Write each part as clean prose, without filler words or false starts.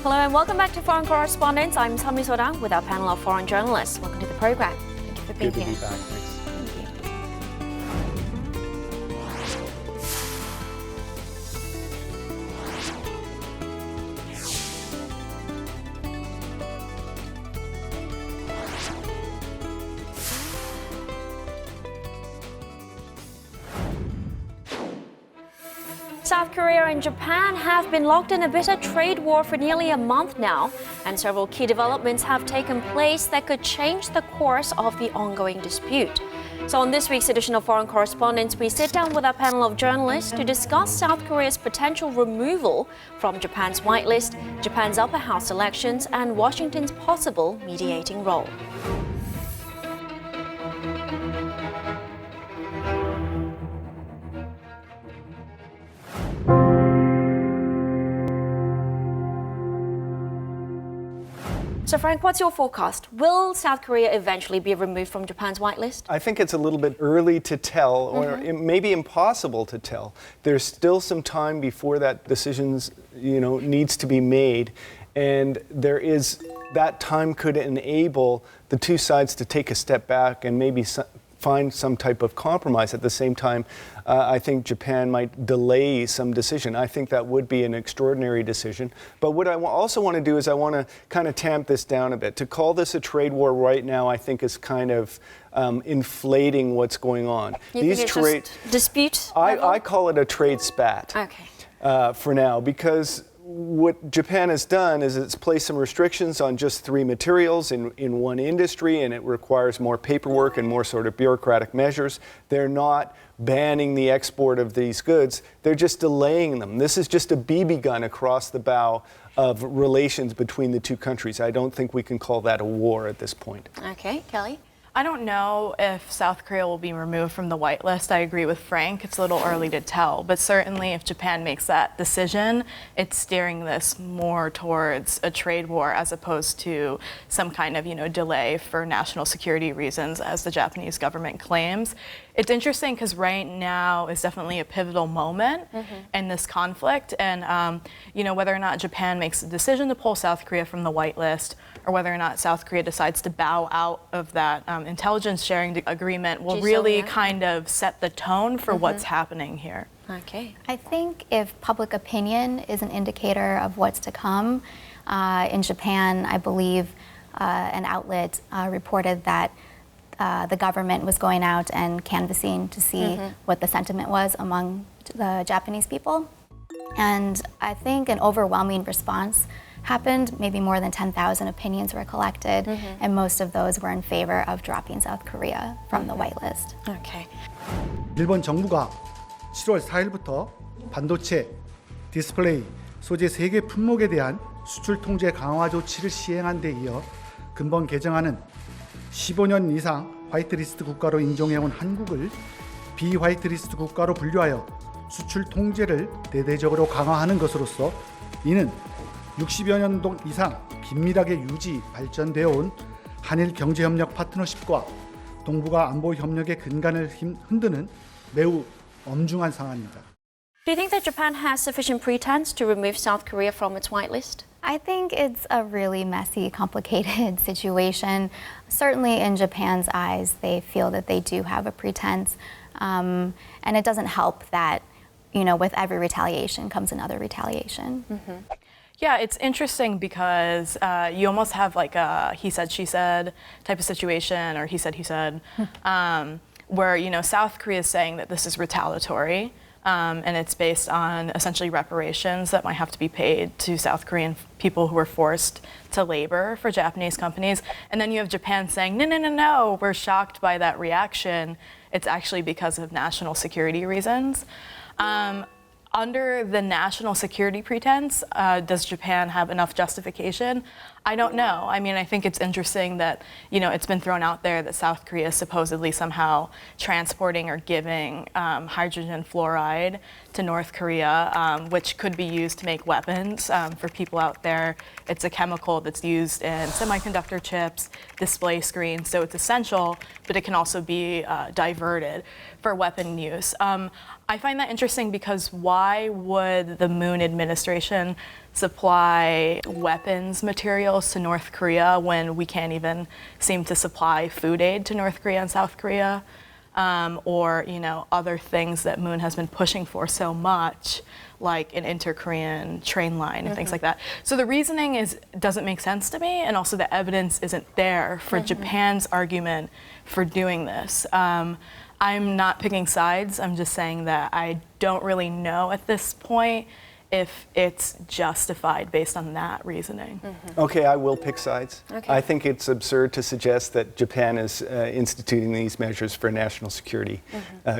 Hello and welcome back to Foreign Correspondents. I'm Sami Sorang with our panel of foreign journalists. Welcome to the program. Thank you for being here. Good to be back. Thanks. South Korea and Japan have been locked in a bitter trade war for nearly a month now, and several key developments have taken place that could change the course of the ongoing dispute. So on this week's edition of Foreign Correspondents, we sit down with our panel of journalists to discuss South Korea's potential removal from Japan's whitelist, Japan's upper house elections, and Washington's possible mediating role. So Frank, what's your forecast? Will South Korea eventually be removed from Japan's whitelist? I think it's a little bit early to tell, or it may be impossible to tell. There's still some time before that decision, needs to be made, and that time could enable the two sides to take a step back and maybe find some type of compromise. At the same time, I think Japan might delay some decision. I think that would be an extraordinary decision. But what I also want to do is I want to kind of tamp this down a bit. To call this a trade war right now, I think is kind of inflating what's going on. You think it's just dispute? I call it a trade spat. Okay. For now, because what Japan has done is it's placed some restrictions on just 3 materials in one industry, and it requires more paperwork and more sort of bureaucratic measures. They're not banning the export of these goods. They're just delaying them. This is just a BB gun across the bow of relations between the two countries. I don't think we can call that a war at this point. Okay, Kelly? I don't know if South Korea will be removed from the whitelist. I agree with Frank. It's a little early to tell. But certainly if Japan makes that decision, it's steering this more towards a trade war as opposed to some kind of, delay for national security reasons, as the Japanese government claims. It's interesting because right now is definitely a pivotal moment in this conflict. And, whether or not Japan makes a decision to pull South Korea from the whitelist, or whether or not South Korea decides to bow out of that intelligence sharing agreement will really kind of set the tone for what's happening here. Okay. I think if public opinion is an indicator of what's to come, in Japan, I believe an outlet reported that the government was going out and canvassing to see what the sentiment was among the Japanese people. And I think an overwhelming response happened. Maybe more than 10,000 opinions were collected, and most of those were in favor of dropping South Korea from the whitelist. Okay. 일본 정부가 7월 4일부터 반도체, 디스플레이, 소재 3개 품목에 대한 수출 통제 강화 조치를 시행한 데 이어 근본 개정안은 15년 이상 화이트리스트 국가로 인정해온 한국을 비화이트리스트 국가로 분류하여 수출 통제를 대대적으로 강화하는 것으로서 이는 60여 년 이상 긴밀하게 유지, 발전되어 온 한일 경제협력 파트너십과 동북아 안보 협력의 근간을 흔드는 매우 엄중한 상황입니다. Do you think that Japan has sufficient pretense to remove South Korea from its whitelist? I think it's a really messy, complicated situation. Certainly in Japan's eyes, they feel that they do have a pretense. And it doesn't help that, with every retaliation comes another retaliation. Yeah, it's interesting because you almost have like a he said, she said type of situation, or he said, where, South Korea is saying that this is retaliatory. And it's based on essentially reparations that might have to be paid to South Korean people who were forced to labor for Japanese companies. And then you have Japan saying, no, we're shocked by that reaction. It's actually because of national security reasons. Under the national security pretense, does Japan have enough justification? I don't know. I mean, I think it's interesting that, it's been thrown out there that South Korea is supposedly somehow transporting or giving hydrogen fluoride to North Korea, which could be used to make weapons for people out there. It's a chemical that's used in semiconductor chips, display screens, so it's essential, but it can also be diverted for weapon use. I find that interesting because why would the Moon administration supply weapons materials to North Korea when we can't even seem to supply food aid to North Korea and South Korea? Or, other things that Moon has been pushing for so much, like an inter-Korean train line and things like that. So the reasoning doesn't make sense to me, and also the evidence isn't there for Japan's argument for doing this. I'm not picking sides. I'm just saying that I don't really know at this point if it's justified based on that reasoning. Okay, I will pick sides. Okay. I think it's absurd to suggest that Japan is instituting these measures for national security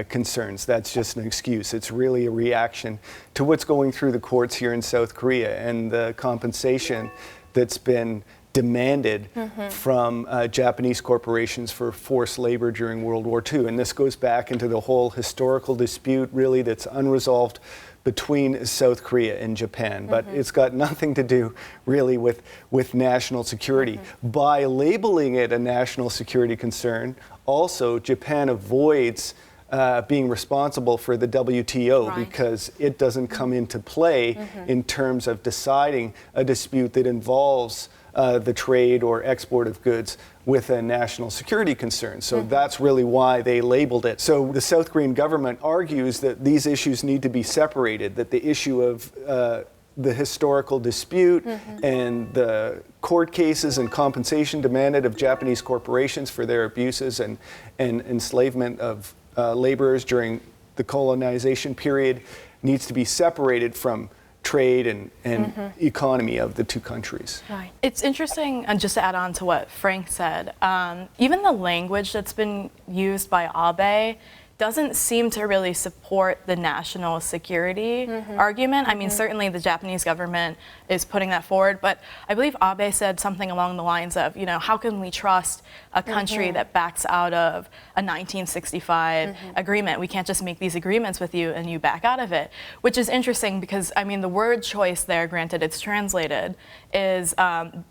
concerns. That's just an excuse. It's really a reaction to what's going through the courts here in South Korea and the compensation that's been demanded from Japanese corporations for forced labor during World War II. And this goes back into the whole historical dispute, really, that's unresolved between South Korea and Japan. But it's got nothing to do, really, with national security. By labeling it a national security concern, also, Japan avoids being responsible for the WTO because it doesn't come into play in terms of deciding a dispute that involves the trade or export of goods with a national security concern. So that's really why they labeled it. So the South Korean government argues that these issues need to be separated, that the issue of the historical dispute and the court cases and compensation demanded of Japanese corporations for their abuses and enslavement of laborers during the colonization period needs to be separated from trade and economy of the two countries. Right. It's interesting, and just to add on to what Frank said, even the language that's been used by Abe doesn't seem to really support the national security argument. I mean, certainly the Japanese government is putting that forward, but I believe Abe said something along the lines of, how can we trust a country that backs out of a 1965 agreement? We can't just make these agreements with you and you back out of it, which is interesting because, I mean, the word choice there, granted it's translated, is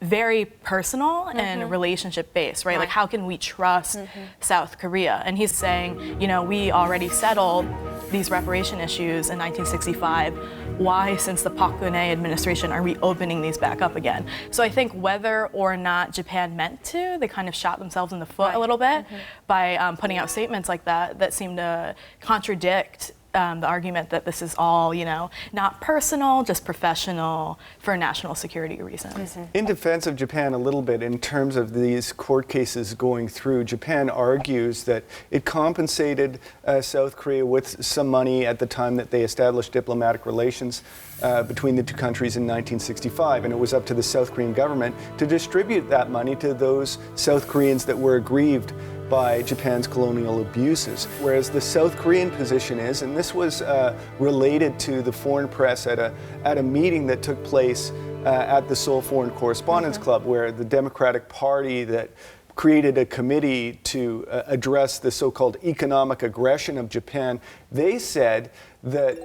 very personal and relationship based, right? Like, how can we trust South Korea? And he's saying, we already settled these reparation issues in 1965. Why, since the Park Geun-hye administration, are we opening these back up again? So I think whether or not Japan meant to, they kind of shot themselves in the foot a little bit by putting out statements like that seem to contradict the argument that this is all, not personal, just professional for national security reasons. In defense of Japan a little bit, in terms of these court cases going through, Japan argues that it compensated South Korea with some money at the time that they established diplomatic relations between the two countries in 1965, and it was up to the South Korean government to distribute that money to those South Koreans that were aggrieved by Japan's colonial abuses. Whereas the South Korean position is, and this was related to the foreign press at a meeting that took place at the Seoul Foreign Correspondents Club, where the Democratic Party that created a committee to address the so-called economic aggression of Japan, they said that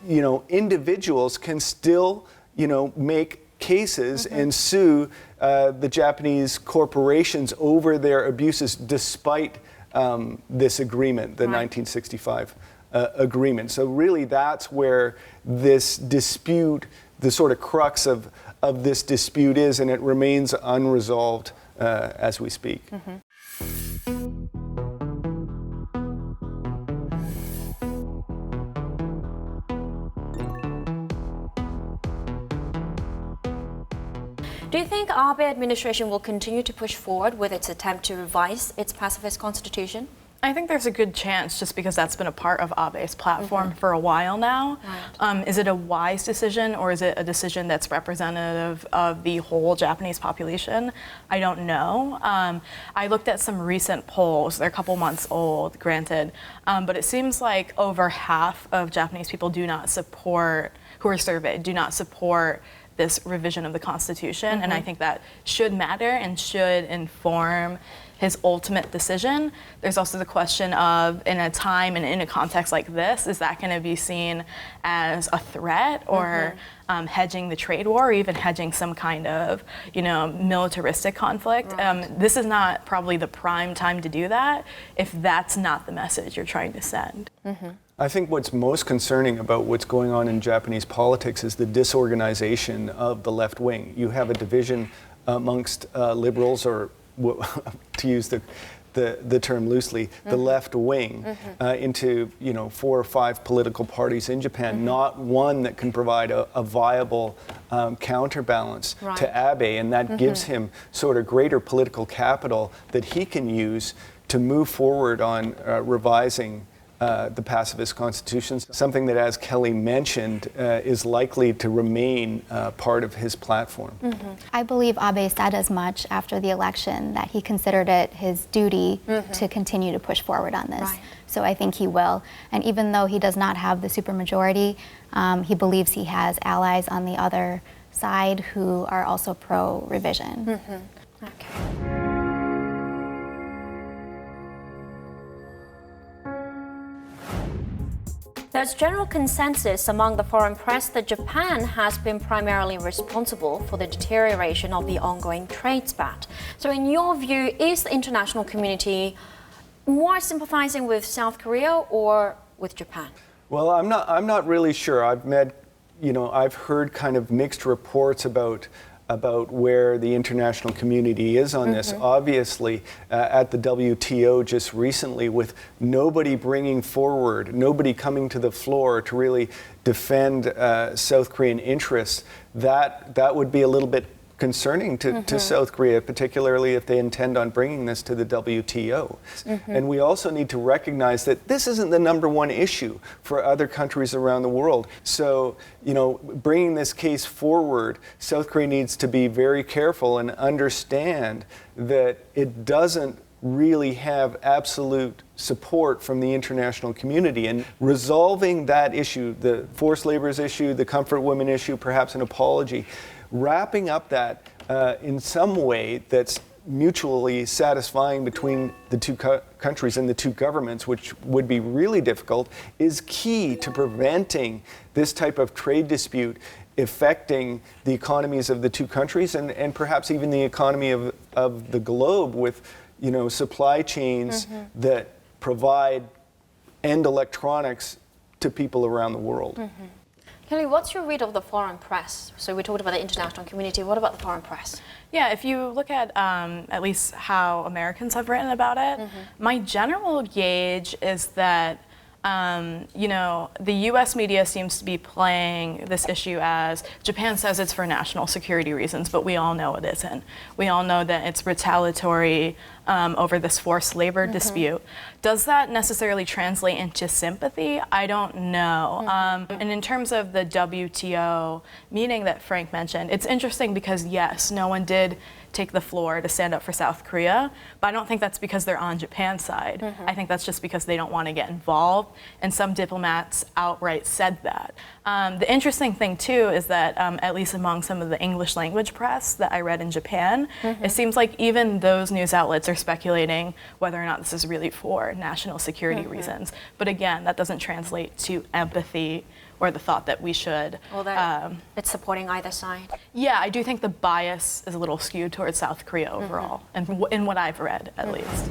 individuals can still make cases and sue the Japanese corporations over their abuses despite this agreement, the 1965 agreement. So really that's where this dispute, the sort of crux of this dispute is, and it remains unresolved as we speak. Do you think Abe administration will continue to push forward with its attempt to revise its pacifist constitution? I think there's a good chance, just because that's been a part of Abe's platform for a while now. Is it a wise decision, or is it a decision that's representative of the whole Japanese population? I don't know. I looked at some recent polls. They're a couple months old, granted, but it seems like over half of Japanese people who are surveyed, do not support this revision of the Constitution, and I think that should matter and should inform his ultimate decision. There's also the question of, in a time and in a context like this, is that going to be seen as a threat or hedging the trade war, or even hedging some kind of, militaristic conflict? Right. This is not probably the prime time to do that if that's not the message you're trying to send. I think what's most concerning about what's going on in Japanese politics is the disorganization of the left wing. You have a division amongst liberals, or to use the term loosely, the left wing, into 4 or 5 political parties in Japan, not one that can provide a viable counterbalance to Abe, and that gives him sort of greater political capital that he can use to move forward on revising the pacifist constitutions, something that, as Kelly mentioned, is likely to remain part of his platform. I believe Abe said as much after the election, that he considered it his duty to continue to push forward on this. Right. So I think he will. And even though he does not have the supermajority, he believes he has allies on the other side who are also pro-revision. Okay. There's general consensus among the foreign press that Japan has been primarily responsible for the deterioration of the ongoing trade spat. So in your view, is the international community more sympathizing with South Korea or with Japan? Well, I'm not really sure. I've heard kind of mixed reports about where the international community is on this. Obviously, at the WTO just recently, with nobody bringing forward, nobody coming to the floor to really defend South Korean interests, that would be a little bit concerning to South Korea, particularly if they intend on bringing this to the WTO. And we also need to recognize that this isn't the number one issue for other countries around the world. So, bringing this case forward, South Korea needs to be very careful and understand that it doesn't really have absolute support from the international community. And resolving that issue, the forced laborers issue, the comfort women issue, perhaps an apology, wrapping up that in some way that's mutually satisfying between the two countries and the two governments, which would be really difficult, is key to preventing this type of trade dispute affecting the economies of the two countries and perhaps even the economy of the globe, with supply chains that provide end electronics to people around the world. Kelly, what's your read of the foreign press? So we talked about the international community. What about the foreign press? Yeah, if you look at least how Americans have written about it, my general gauge is that the U.S. media seems to be playing this issue as Japan says it's for national security reasons, but we all know it isn't. We all know that it's retaliatory over this forced labor dispute. Does that necessarily translate into sympathy? I don't know. And in terms of the WTO meeting that Frank mentioned, it's interesting because, yes, no one did take the floor to stand up for South Korea, but I don't think that's because they're on Japan's side. I think that's just because they don't want to get involved, and some diplomats outright said that. The interesting thing too is that at least among some of the English language press that I read in Japan, it seems like even those news outlets are speculating whether or not this is really for national security reasons. But again, that doesn't translate to empathy or the thought that we should. Or that it's supporting either side. Yeah, I do think the bias is a little skewed towards South Korea overall, and in what I've read, at least.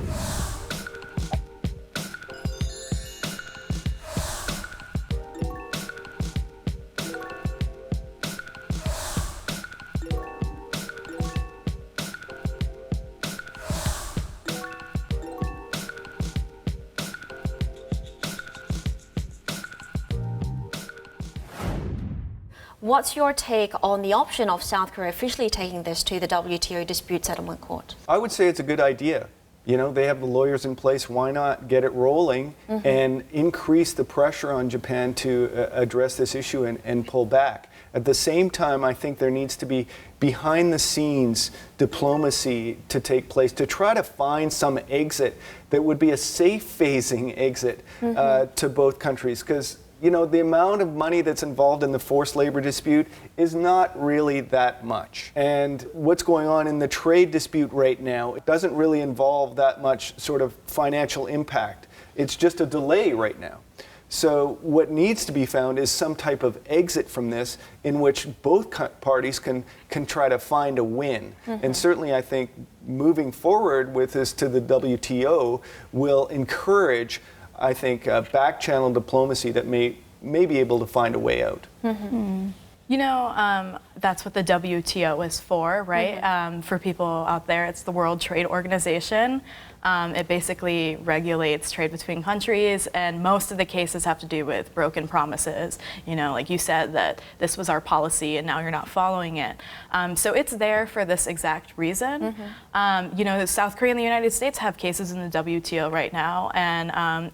What's your take on the option of South Korea officially taking this to the WTO Dispute Settlement Court? I would say it's a good idea. They have the lawyers in place. Why not get it rolling and increase the pressure on Japan to address this issue and pull back? At the same time, I think there needs to be behind-the-scenes diplomacy to take place to try to find some exit that would be a safe phasing exit to both countries. Because you know, the amount of money that's involved in the forced labor dispute is not really that much. And what's going on in the trade dispute right now, it doesn't really involve that much sort of financial impact. It's just a delay right now. So what needs to be found is some type of exit from this in which both parties can try to find a win. And certainly I think moving forward with this to the WTO will encourage, I think, back channel diplomacy that may be able to find a way out. You know, that's what the WTO is for, right? For people out there, it's the World Trade Organization. It basically regulates trade between countries, and most of the cases have to do with broken promises. You know, like you said, that this was our policy and now you're not following it. So it's there for this exact reason. You know, South Korea and the United States have cases in the WTO right now, and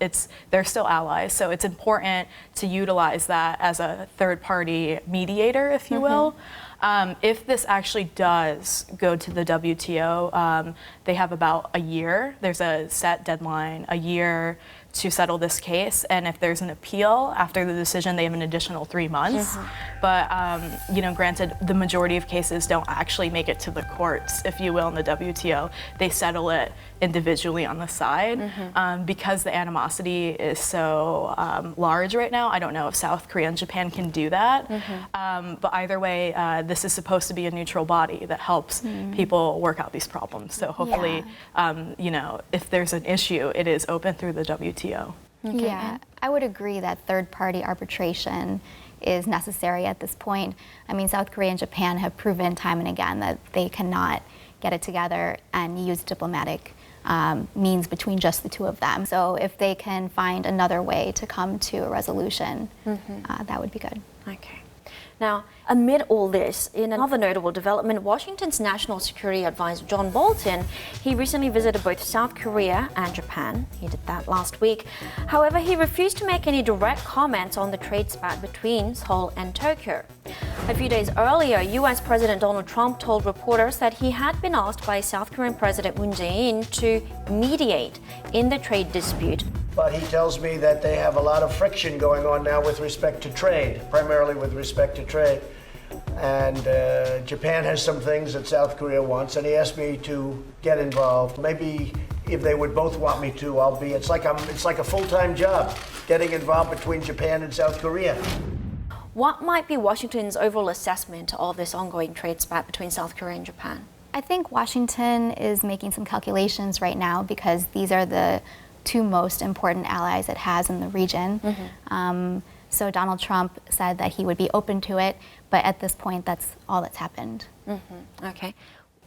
they're still allies. So it's important to utilize that as a third-party mediator, if you will. If this actually does go to the WTO, they have about a year. There's a set deadline, a year to settle this case. And if there's an appeal after the decision, they have an additional 3 months. But, you know, granted, the majority of cases don't actually make it to the courts, if you will, in the WTO. They settle it individually on the side. Because the animosity is so large right now, I don't know if South Korea and Japan can do that. But either way, this is supposed to be a neutral body that helps people work out these problems. So hopefully, you know, if there's an issue, it is open through the WTO. Yeah, I would agree that third-party arbitration is necessary at this point. I mean, South Korea and Japan have proven time and again that they cannot get it together and use diplomatic means between just the two of them. So if they can find another way to come to a resolution, that would be good. Okay. Now, amid all this, in another notable development, Washington's National Security Advisor John Bolton, he recently visited both South Korea and Japan. He did that last week. However, he refused to make any direct comments on the trade spat between Seoul and Tokyo. A few days earlier, US President Donald Trump told reporters that he had been asked by South Korean President Moon Jae-in to mediate in the trade dispute. But he tells me that they have a lot of friction going on now with respect to trade, primarily with respect to trade. And Japan has some things that South Korea wants, and he asked me to get involved. Maybe if they would both want me to, I'll be. It's like a full-time job, getting involved between Japan and South Korea. What might be Washington's overall assessment of this ongoing trade spat between South Korea and Japan? I think Washington is making some calculations right now because these are the two most important allies it has in the region. So Donald Trump said that he would be open to it, but at this point, that's all that's happened. Okay.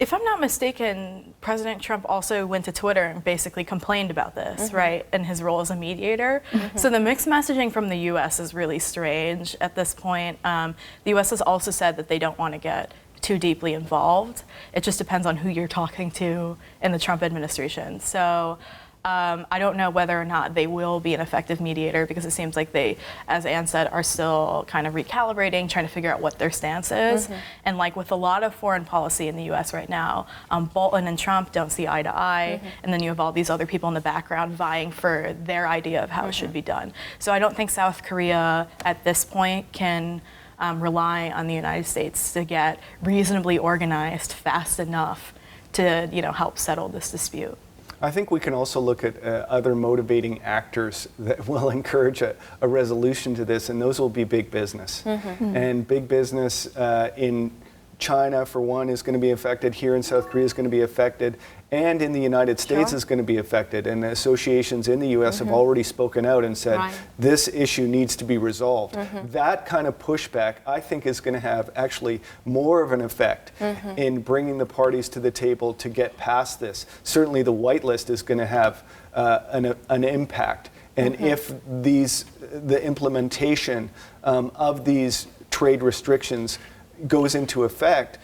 If I'm not mistaken, President Trump also went to Twitter and basically complained about this, right, and his role as a mediator. So the mixed messaging from the U.S. is really strange at this point. The U.S. has also said that they don't want to get too deeply involved. It just depends on who you're talking to in the Trump administration. So I don't know whether or not they will be an effective mediator because it seems like they, as Anne said, are still kind of recalibrating, trying to figure out what their stance is. And like with a lot of foreign policy in the U.S. right now, Bolton and Trump don't see eye to eye, and then you have all these other people in the background vying for their idea of how it should be done. So I don't think South Korea at this point can rely on the United States to get reasonably organized fast enough to, you know, help settle this dispute. I think we can also look at other motivating actors that will encourage a resolution to this, and those will be big business. And big business in China, for one, is going to be affected. Here in South Korea is going to be affected. And in the United States is going to be affected. And the associations in the U.S. have already spoken out and said, this issue needs to be resolved. That kind of pushback, I think, is going to have actually more of an effect in bringing the parties to the table to get past this. Certainly the Whitelist is going to have an impact. And if the implementation of these trade restrictions goes into effect,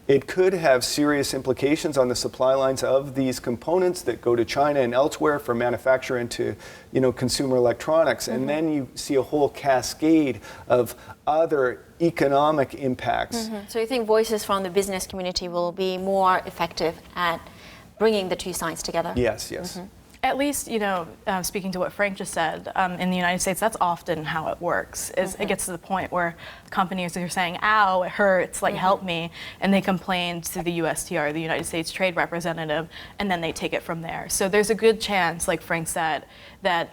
it could have serious implications on the supply lines of these components that go to China and elsewhere for manufacture into, you know, consumer electronics. And then you see a whole cascade of other economic impacts. So you think voices from the business community will be more effective at bringing the two sides together? Yes, yes. At least, speaking to what Frank just said, in the United States, that's often how it works. Is it gets to the point where companies are saying, "Ow, it hurts! Like, help me," and they complain to the USTR, the United States Trade Representative, and then they take it from there. So there's a good chance, like Frank said, that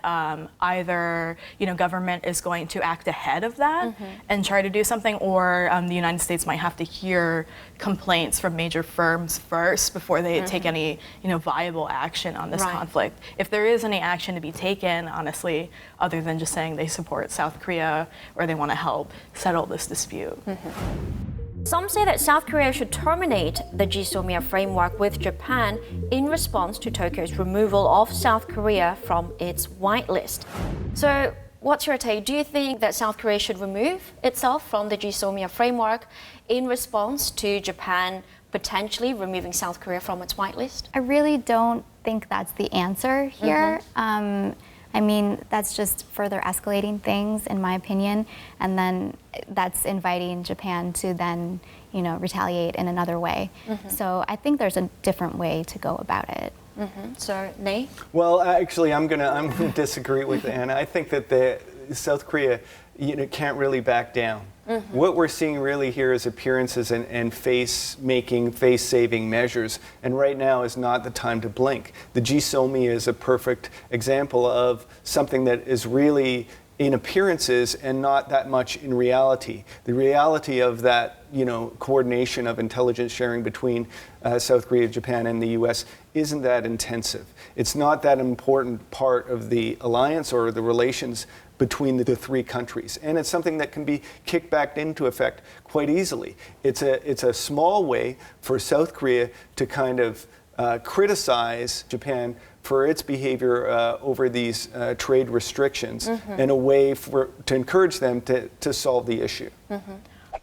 either government is going to act ahead of that and try to do something, or the United States might have to hear complaints from major firms first before they take any viable action on this conflict. If there is any action to be taken, honestly, other than just saying they support South Korea or they want to help settle this dispute. Some say that South Korea should terminate the GSOMIA framework with Japan in response to Tokyo's removal of South Korea from its whitelist. So, what's your take? Do you think that South Korea should remove itself from the GSOMIA framework in response to Japan potentially removing South Korea from its whitelist? I really don't think that's the answer here. I mean, that's just further escalating things, in my opinion, and then that's inviting Japan to then, retaliate in another way. So I think there's a different way to go about it. So, Nate? Well, actually, I'm gonna disagree with Anna. I think that South Korea, can't really back down. What we're seeing really here is appearances and face-saving measures, and right now is not the time to blink. The GSOMIA is a perfect example of something that is really in appearances and not that much in reality. The reality of that, coordination of intelligence sharing between South Korea, Japan, and the U.S. isn't that intensive. It's not that important part of the alliance or the relations between the three countries, and it's something that can be kicked back into effect quite easily. It's a small way for South Korea to kind of criticize Japan for its behavior over these trade restrictions, and a way to encourage them to solve the issue.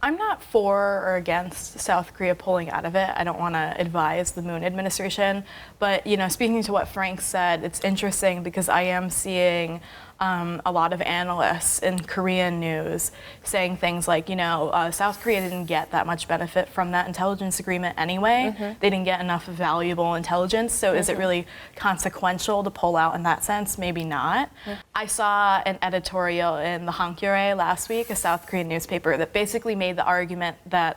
I'm not for or against South Korea pulling out of it. I don't want to advise the Moon administration, but speaking to what Frank said, it's interesting because I am seeing a lot of analysts in Korean news saying things like, South Korea didn't get that much benefit from that intelligence agreement anyway. They didn't get enough valuable intelligence, so is it really consequential to pull out in that sense? Maybe not. I saw an editorial in the Hankyoreh last week, a South Korean newspaper, that basically made the argument that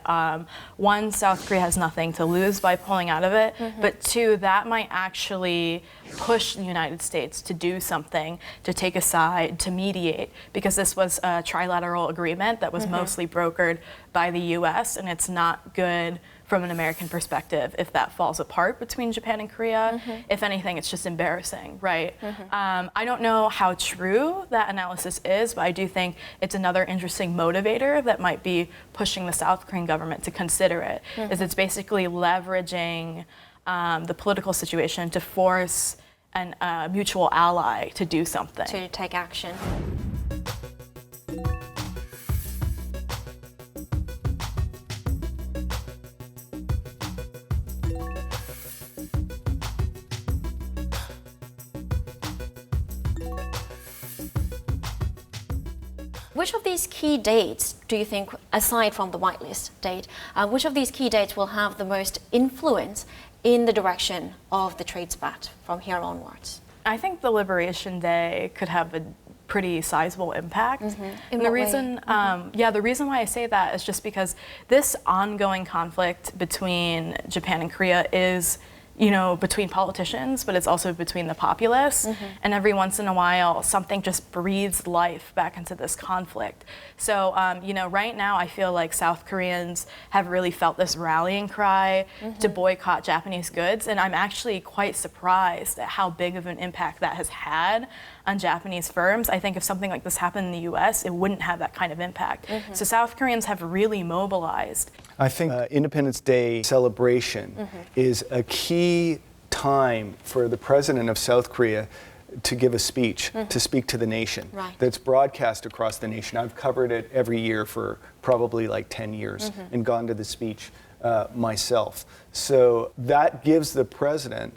one, South Korea has nothing to lose by pulling out of it, but two, that might actually push the United States to do something, to take a side, to mediate, because this was a trilateral agreement that was mostly brokered by the U.S., and it's not good from an American perspective if that falls apart between Japan and Korea. If anything, it's just embarrassing, right? I don't know how true that analysis is, but I do think it's another interesting motivator that might be pushing the South Korean government to consider it, is it's basically leveraging the political situation to force a mutual ally to do something. To take action. Which of these key dates do you think, aside from the whitelist date, which of these key dates will have the most influence in the direction of the trade spat from here onwards? I think the Liberation Day could have a pretty sizable impact. In the what reason, way? The reason why I say that is just because this ongoing conflict between Japan and Korea is, between politicians, but it's also between the populace. And every once in a while, something just breathes life back into this conflict. So, right now, I feel like South Koreans have really felt this rallying cry to boycott Japanese goods. And I'm actually quite surprised at how big of an impact that has had on Japanese firms. I think if something like this happened in the US, it wouldn't have that kind of impact. So South Koreans have really mobilized. I think Independence Day celebration is a key time for the president of South Korea to give a speech, to speak to the nation. That's broadcast across the nation. I've covered it every year for probably like 10 years and gone to the speech myself. So that gives the President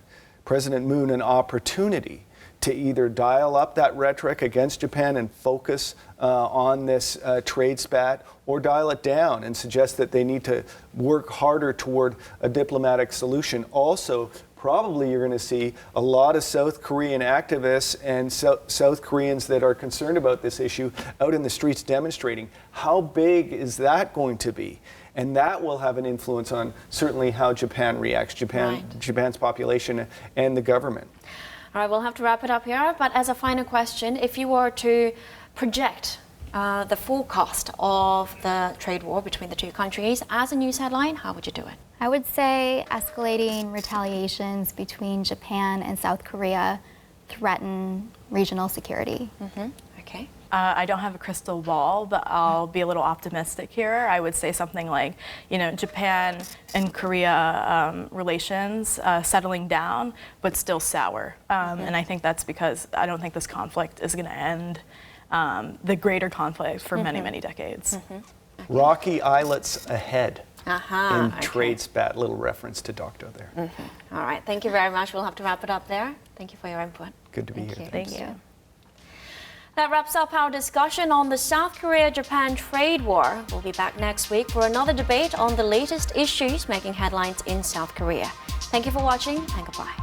Moon, an opportunity to either dial up that rhetoric against Japan and focus on this trade spat, or dial it down and suggest that they need to work harder toward a diplomatic solution. Also, probably you're going to see a lot of South Korean activists and South Koreans that are concerned about this issue out in the streets demonstrating. How big is that going to be? And that will have an influence on certainly how Japan reacts, Japan's population and the government. All right, we'll have to wrap it up here. But as a final question, if you were to project the full cost of the trade war between the two countries as a news headline, how would you do it? I would say escalating retaliations between Japan and South Korea threaten regional security. Okay. I don't have a crystal ball, but I'll be a little optimistic here. I would say something like, Japan and Korea relations settling down, but still sour. And I think that's because I don't think this conflict is going to end the greater conflict for many, many decades. Rocky islets ahead. In trade spat, little reference to Doctor there. All right, thank you very much. We'll have to wrap it up there. Thank you for your input. Good to be here. Thank you. That wraps up our discussion on the South Korea-Japan trade war. We'll be back next week for another debate on the latest issues making headlines in South Korea. Thank you for watching and goodbye.